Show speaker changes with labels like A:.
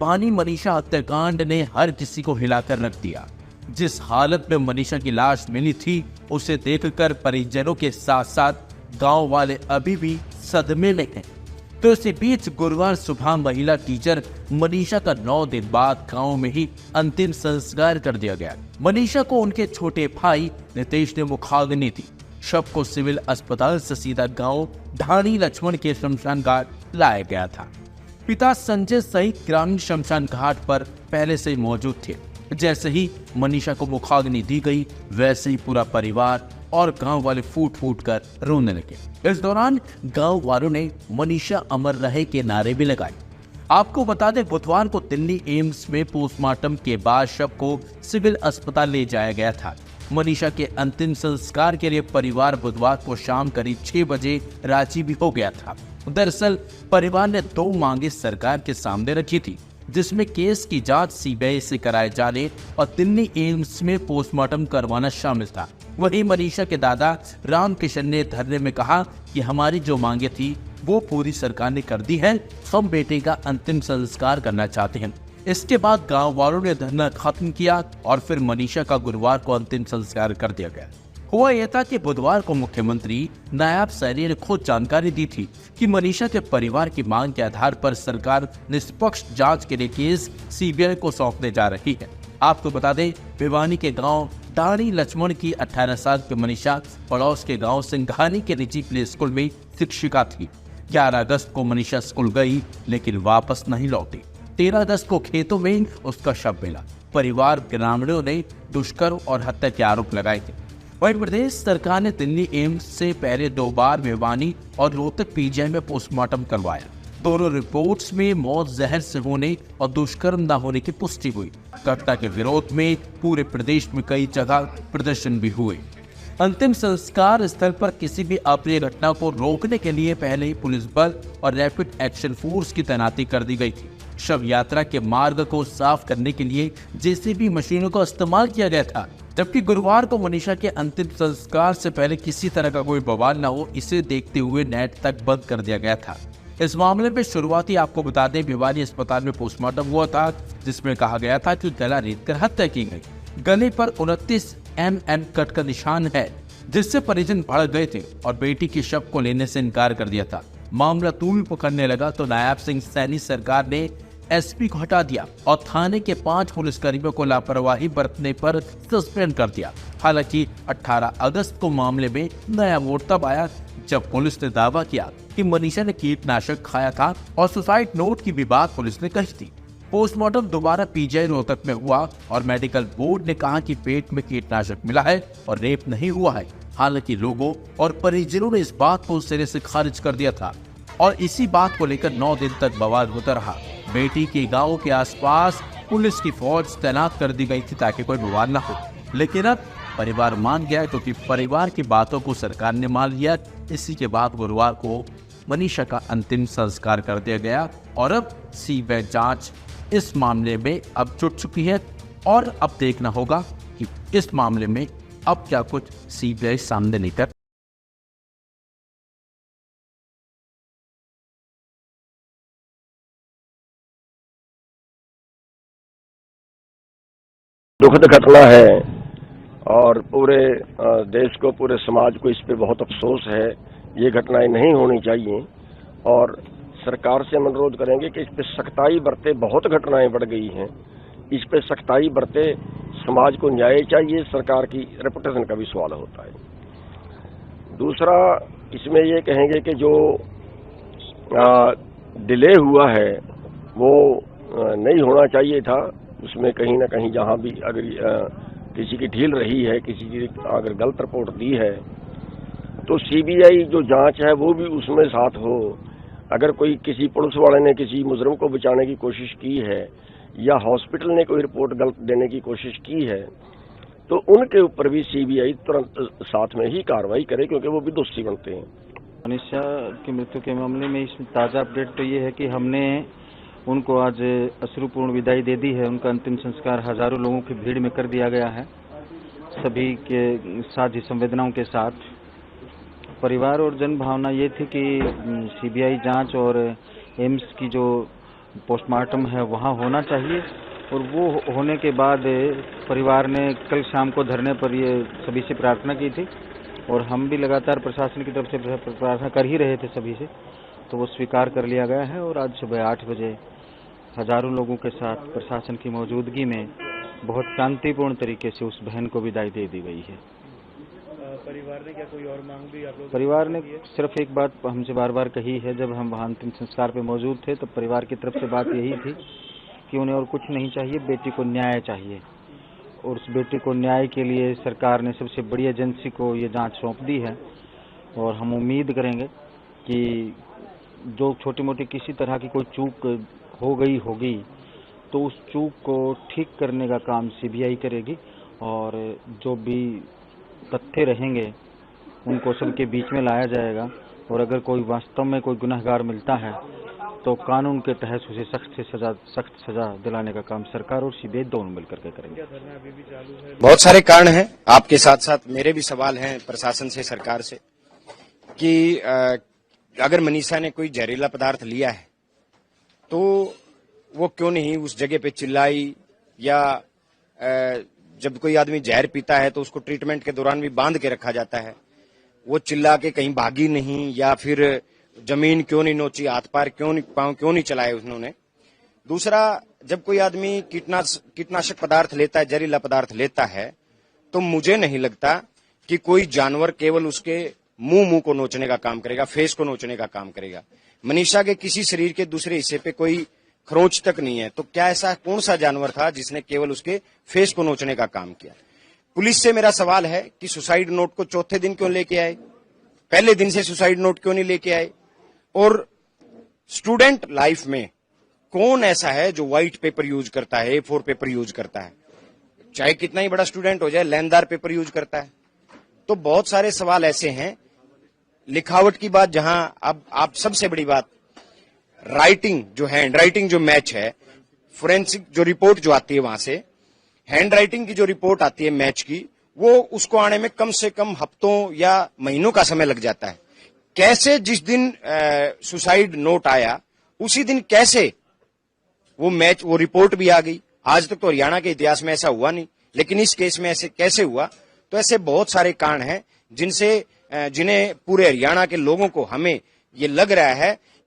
A: पानी मनीषा हत्याकांड ने हर किसी को हिलाकर रख दिया। जिस हालत में मनीषा की लाश मिली थी, उसे देखकर परिजनों के साथ साथ गांव वाले अभी भी सदमे में हैं। तो इसी बीच गुरुवार सुबह महिला टीचर मनीषा का 9 दिन बाद गांव में ही अंतिम संस्कार कर दिया गया। मनीषा को उनके छोटे भाई नितेश ने मुखाग्नि दी। शव को सिविल अस्पताल से सीधा गांव ढाणी लक्ष्मण के शमशान घाट लाया गया था। पिता संजय सहित ग्रामीण शमशान घाट पर पहले से ही मौजूद थे। जैसे ही मनीषा को मुखाग्नि दी गई, वैसे ही पूरा परिवार और गांव वाले फूट फूट कर रोने लगे। इस दौरान गांव वालों ने मनीषा अमर रहे के नारे भी लगाए। आपको बता दें, बुधवार को दिल्ली एम्स में पोस्टमार्टम के बाद शव को सिविल अस्पताल ले जाया गया था। मनीषा के अंतिम संस्कार के लिए परिवार बुधवार को शाम करीब 6 बजे रांची भी हो गया था। दरअसल परिवार ने 2 मांगे सरकार के सामने रखी थी, जिसमें केस की जांच सीबीआई से कराए जाने और दिल्ली एम्स में पोस्टमार्टम करवाना शामिल था। वहीं मनीषा के दादा रामकिशन ने धरने में कहा कि हमारी जो मांगे थी वो पूरी सरकार ने कर दी है, हम बेटे का अंतिम संस्कार करना चाहते हैं। इसके बाद गांव वालों ने धरना खत्म किया और फिर मनीषा का गुरुवार को अंतिम संस्कार कर दिया गया। हुआ यह था कि बुधवार को मुख्यमंत्री नायब सैनी ने खुद जानकारी दी थी कि मनीषा के परिवार की मांग के आधार पर सरकार निष्पक्ष जांच के लिए केस सीबीआई को सौंपने जा रही है। आपको बता दें, भिवानी के गांव ढाणी लक्ष्मण की 18 साल की मनीषा पड़ोस के गांव सिंघानी के निजी प्ले स्कूल में शिक्षिका थी। 11 अगस्त को मनीषा स्कूल गई लेकिन वापस नहीं लौटी। 13 अगस्त को खेतों में उसका शव मिला। परिवार ग्रामीणों ने दुष्कर्म और हत्या के आरोप लगाए थे। वहीं प्रदेश सरकार ने दिल्ली एम्स से पहले 2 बार भिवानी और रोहतक पीजीआई में पोस्टमार्टम करवाया। दोनों रिपोर्ट्स में मौत जहर से होने और दुष्कर्म न होने की पुष्टि हुई। घटना के विरोध में पूरे प्रदेश में कई जगह प्रदर्शन भी हुए। अंतिम संस्कार स्थल पर किसी भी अप्रिय घटना को रोकने के लिए पहले ही पुलिस बल और रैपिड एक्शन फोर्स की तैनाती कर दी गई थी। शव यात्रा के मार्ग को साफ करने के लिए जेसीबी मशीनों का इस्तेमाल किया गया था। जबकि गुरुवार को मनीषा के अंतिम संस्कार से पहले किसी तरह का कोई बवाल न हो, इसे देखते हुए नेट तक बंद कर दिया गया था। इस मामले में शुरुआती आपको बता दें, भिवानी अस्पताल में पोस्टमार्टम हुआ था, जिसमें कहा गया था कि गला रेतकर हत्या की गई। गले पर 29 mm कट का निशान है, जिससे परिजन भड़क गए थे और बेटी के शव को लेने से इनकार कर दिया था। मामला तूल पकड़ने लगा तो नायब सिंह सैनी सरकार ने एसपी को हटा दिया और थाने के 5 पुलिसकर्मियों को लापरवाही बरतने पर सस्पेंड कर दिया। हालांकि 18 अगस्त को मामले में नया मोड़ तब आया जब पुलिस ने दावा किया कि मनीषा ने कीटनाशक खाया था और सुसाइड नोट की भी बात पुलिस ने कही थी। पोस्टमार्टम दोबारा पीजीआई रोहतक में हुआ और मेडिकल बोर्ड ने कहा कि पेट में कीटनाशक मिला है और रेप नहीं हुआ है। हालांकि लोगों और परिजनों ने इस बात को सिरे से खारिज कर दिया था और इसी बात को लेकर 9 दिन तक बवाल होता रहा। बेटी के गांव के आसपास पुलिस की फौज तैनात कर दी गई थी ताकि कोई बवाल न हो, लेकिन अब परिवार मान गया क्योंकि परिवार की बातों को सरकार ने मान लिया। इसी के बाद गुरुवार को मनीषा का अंतिम संस्कार कर दिया गया और अब सीबीआई जांच इस मामले में अब जुट चुकी है और अब देखना होगा कि इस मामले में अब क्या कुछ सीबीआई सामने लेकर।
B: दुखद घटना है और पूरे देश को, पूरे समाज को इस पे बहुत अफसोस है। ये घटनाएं नहीं होनी चाहिए और सरकार से हम अनुरोध करेंगे कि इस पे सख्ताई बरते। बहुत घटनाएं बढ़ गई हैं, इस पे सख्ताई बरते। समाज को न्याय चाहिए, सरकार की रेपुटेशन का भी सवाल होता है। दूसरा, इसमें ये कहेंगे कि जो डिले हुआ है वो नहीं होना चाहिए था। उसमें कहीं ना कहीं जहां भी अगर किसी की ढील रही है, किसी की अगर गलत रिपोर्ट दी है, तो सीबीआई जो जांच है वो भी उसमें साथ हो। अगर कोई किसी पुलिस वाले ने किसी मुजरिम को बचाने की कोशिश की है या हॉस्पिटल ने कोई रिपोर्ट गलत देने की कोशिश की है, तो उनके ऊपर भी सीबीआई तुरंत साथ में ही कार्रवाई करे, क्योंकि वो भी दोषी बनते हैं।
C: मनीषा की मृत्यु के मामले में इसमें ताज़ा अपडेट तो ये है कि हमने उनको आज अश्रुपूर्ण विदाई दे दी है। उनका अंतिम संस्कार हजारों लोगों की भीड़ में कर दिया गया है, सभी के साथ ही संवेदनाओं के साथ। परिवार और जन भावना ये थी कि सीबीआई जांच और एम्स की जो पोस्टमार्टम है वहाँ होना चाहिए। और वो होने के बाद परिवार ने कल शाम को धरने पर ये सभी से प्रार्थना की थी और हम भी लगातार प्रशासन की तरफ से प्रार्थना कर ही रहे थे सभी से, तो वो स्वीकार कर लिया गया है। और आज सुबह 8 बजे हजारों लोगों के साथ प्रशासन की मौजूदगी में बहुत शांतिपूर्ण तरीके से उस बहन को विदाई दे दी गई है।
D: परिवार ने क्या कोई और मांग भी आप लोग?
C: परिवार ने सिर्फ एक बात हमसे बार बार कही है, जब हम वहाँ अंतिम संस्कार पे मौजूद थे तो परिवार की तरफ से बात यही थी कि उन्हें और कुछ नहीं चाहिए, बेटी को न्याय चाहिए। और उस बेटी को न्याय के लिए सरकार ने सबसे बड़ी एजेंसी को ये जांच सौंप दी है और हम उम्मीद करेंगे कि जो छोटी मोटी किसी तरह की कोई चूक हो गई होगी तो उस चूक को ठीक करने का काम सीबीआई करेगी और जो भी तथ्य रहेंगे उनको सबके बीच में लाया जाएगा। और अगर कोई वास्तव में कोई गुनहगार मिलता है तो कानून के तहत उसे सख्त सजा दिलाने का काम सरकार और सीबीआई दोनों मिलकर के करेंगे।
D: अभी भी चालू है?
E: बहुत सारे कारण हैं, आपके साथ साथ मेरे भी सवाल हैं प्रशासन से, सरकार से, कि अगर मनीषा ने कोई जहरीला पदार्थ लिया है तो वो क्यों नहीं उस जगह पे चिल्लाई, या जब कोई आदमी जहर पीता है तो उसको ट्रीटमेंट के दौरान भी बांध के रखा जाता है, वो चिल्ला के कहीं भागी नहीं, या फिर जमीन क्यों नहीं नोची, हाथ पार पांव क्यों नहीं चलाए उन्होंने। दूसरा, जब कोई आदमी कीटनाशक पदार्थ लेता है, जहरीला पदार्थ लेता है, तो मुझे नहीं लगता कि कोई जानवर केवल उसके मुंह को नोचने का काम करेगा, फेस को नोचने का काम करेगा। मनीषा के किसी शरीर के दूसरे हिस्से पे कोई खरोंच तक नहीं है, तो क्या ऐसा कौन सा जानवर था जिसने केवल उसके फेस को नोचने का काम किया। पुलिस से मेरा सवाल है कि सुसाइड नोट को चौथे दिन क्यों लेके आए, पहले दिन से सुसाइड नोट क्यों नहीं लेके आए। और स्टूडेंट लाइफ में कौन ऐसा है जो व्हाइट पेपर यूज करता है, A4 पेपर यूज करता है, चाहे कितना ही बड़ा स्टूडेंट हो जाए, लेनदार पेपर यूज करता है। तो बहुत सारे सवाल ऐसे हैं। लिखावट की बात, जहां अब आप सबसे बड़ी बात, राइटिंग जो है, हैंड राइटिंग जो मैच है, फोरेंसिक जो रिपोर्ट जो आती है वहां से, हैंड राइटिंग की जो रिपोर्ट आती है मैच की, वो उसको आने में कम से कम हफ्तों या महीनों का समय लग जाता है। कैसे जिस दिन सुसाइड नोट आया उसी दिन कैसे वो रिपोर्ट भी आ गई। आज तक तो हरियाणा के इतिहास में ऐसा हुआ नहीं, लेकिन इस केस में ऐसे कैसे हुआ। तो ऐसे बहुत सारे कारण हैं जिन्हें पूरे हरियाणा के लोगों को, हमें ये लग रहा है